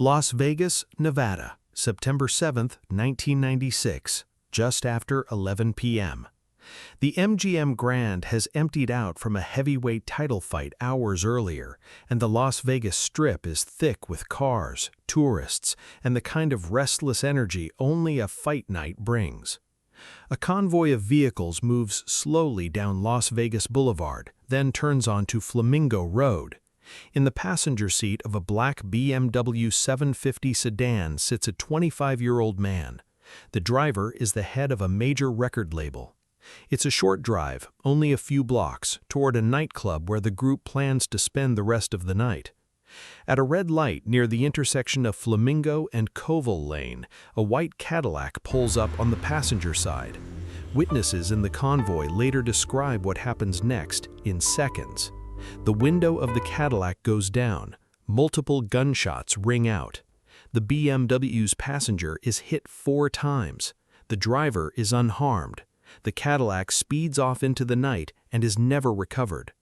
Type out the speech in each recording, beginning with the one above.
Las Vegas, Nevada, September 7, 1996, just after 11 p.m. The MGM Grand has emptied out from a heavyweight title fight hours earlier, and the Las Vegas Strip is thick with cars, tourists, and the kind of restless energy only a fight night brings. A convoy of vehicles moves slowly down Las Vegas Boulevard, then turns onto Flamingo Road. In the passenger seat of a black BMW 750 sedan sits a 25-year-old man. The driver is the head of a major record label. It's a short drive, only a few blocks, toward a nightclub where the group plans to spend the rest of the night. At a red light near the intersection of Flamingo and Koval Lane, a white Cadillac pulls up on the passenger side. Witnesses in the convoy later describe what happens next in seconds. The window of the Cadillac goes down. Multiple gunshots ring out. The BMW's passenger is hit 4 times. The driver is unharmed. The Cadillac speeds off into the night and is never recovered.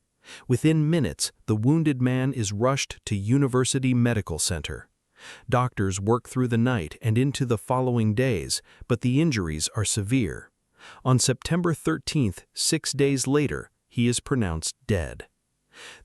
Within minutes, the wounded man is rushed to University Medical Center. Doctors work through the night and into the following days, but the injuries are severe. On September 13th, 6 days later, he is pronounced dead.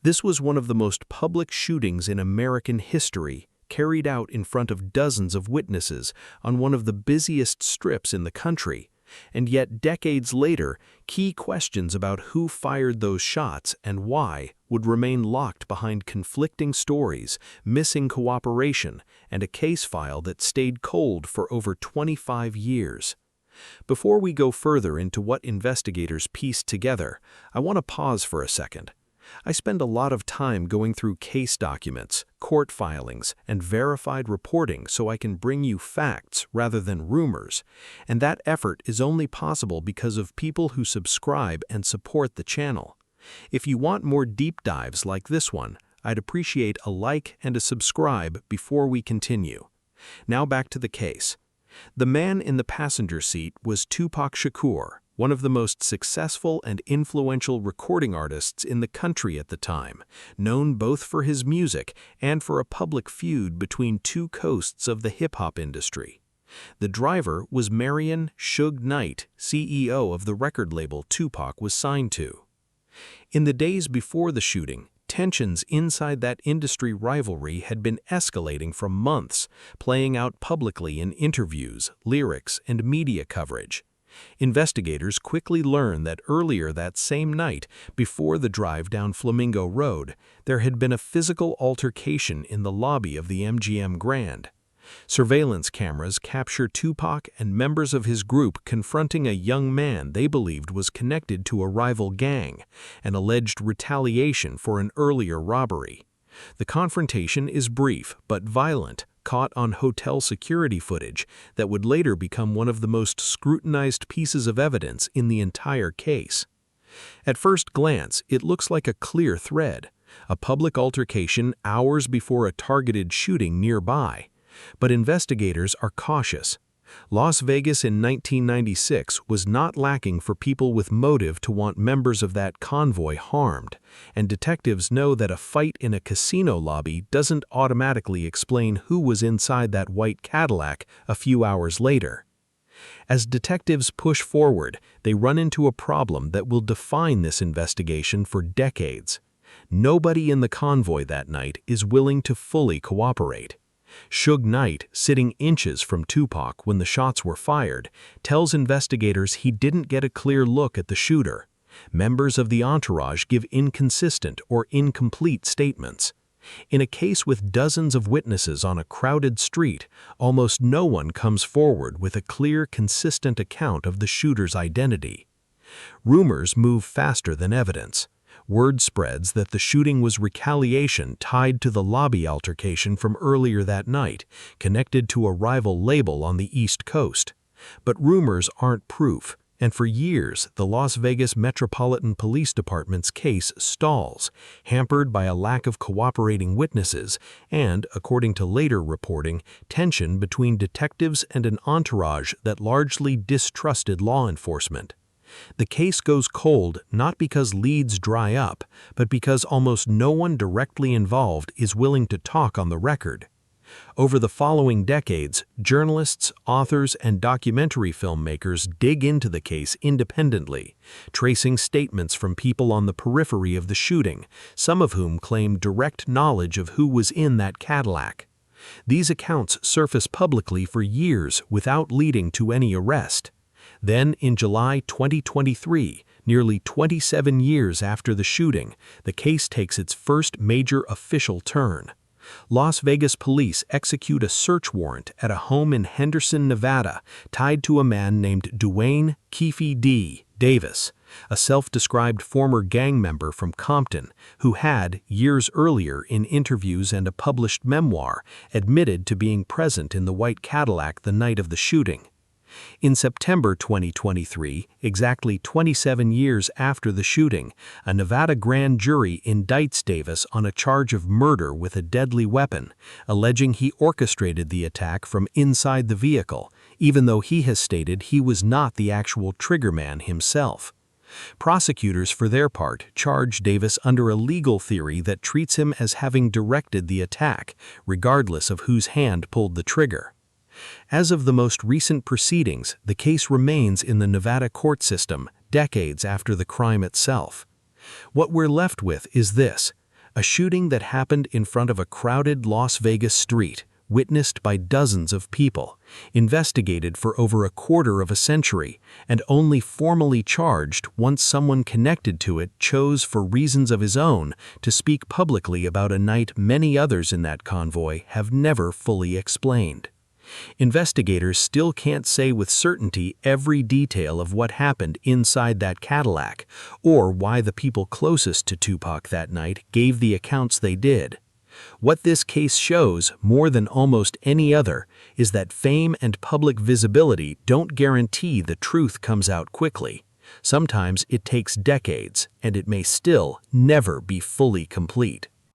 This was one of the most public shootings in American history, carried out in front of dozens of witnesses on one of the busiest strips in the country. And yet decades later, key questions about who fired those shots and why would remain locked behind conflicting stories, missing cooperation, and a case file that stayed cold for over 25 years. Before we go further into what investigators pieced together, I want to pause for a second. I spend a lot of time going through case documents, court filings, and verified reporting so I can bring you facts rather than rumors, and that effort is only possible because of people who subscribe and support the channel. If you want more deep dives like this one, I'd appreciate a like and a subscribe before we continue. Now back to the case. The man in the passenger seat was Tupac Shakur, one of the most successful and influential recording artists in the country at the time, known both for his music and for a public feud between two coasts of the hip-hop industry. The driver was Marion Suge Knight, CEO of the record label Tupac was signed to. In the days before the shooting, tensions inside that industry rivalry had been escalating for months, playing out publicly in interviews, lyrics, and media coverage. Investigators quickly learned that earlier that same night, before the drive down Flamingo Road, there had been a physical altercation in the lobby of the MGM Grand. Surveillance cameras capture Tupac and members of his group confronting a young man they believed was connected to a rival gang, an alleged retaliation for an earlier robbery. The confrontation is brief but violent, caught on hotel security footage that would later become one of the most scrutinized pieces of evidence in the entire case. At first glance, it looks like a clear thread, a public altercation hours before a targeted shooting nearby. But investigators are cautious. Las Vegas in 1996 was not lacking for people with motive to want members of that convoy harmed, and detectives know that a fight in a casino lobby doesn't automatically explain who was inside that white Cadillac a few hours later. As detectives push forward, they run into a problem that will define this investigation for decades. Nobody in the convoy that night is willing to fully cooperate. Suge Knight, sitting inches from Tupac when the shots were fired, tells investigators he didn't get a clear look at the shooter. Members of the entourage give inconsistent or incomplete statements. In a case with dozens of witnesses on a crowded street, almost no one comes forward with a clear, consistent account of the shooter's identity. Rumors move faster than evidence. Word spreads that the shooting was retaliation tied to the lobby altercation from earlier that night, connected to a rival label on the East Coast. But rumors aren't proof, and for years the Las Vegas Metropolitan Police Department's case stalls, hampered by a lack of cooperating witnesses and, according to later reporting, tension between detectives and an entourage that largely distrusted law enforcement. The case goes cold not because leads dry up, but because almost no one directly involved is willing to talk on the record. Over the following decades, journalists, authors, and documentary filmmakers dig into the case independently, tracing statements from people on the periphery of the shooting, some of whom claim direct knowledge of who was in that Cadillac. These accounts surface publicly for years without leading to any arrest. Then, in July 2023, nearly 27 years after the shooting, the case takes its first major official turn. Las Vegas police execute a search warrant at a home in Henderson, Nevada, tied to a man named Duane "Keefe D. Davis, a self-described former gang member from Compton, who had, years earlier in interviews and a published memoir, admitted to being present in the white Cadillac the night of the shooting. In September 2023, exactly 27 years after the shooting, a Nevada grand jury indicts Davis on a charge of murder with a deadly weapon, alleging he orchestrated the attack from inside the vehicle, even though he has stated he was not the actual triggerman himself. Prosecutors, for their part, charge Davis under a legal theory that treats him as having directed the attack, regardless of whose hand pulled the trigger. As of the most recent proceedings, the case remains in the Nevada court system, decades after the crime itself. What we're left with is this: a shooting that happened in front of a crowded Las Vegas street, witnessed by dozens of people, investigated for over a quarter of a century, and only formally charged once someone connected to it chose, for reasons of his own, to speak publicly about a night many others in that convoy have never fully explained. Investigators still can't say with certainty every detail of what happened inside that Cadillac, or why the people closest to Tupac that night gave the accounts they did. What this case shows, more than almost any other, is that fame and public visibility don't guarantee the truth comes out quickly. Sometimes it takes decades, and it may still never be fully complete.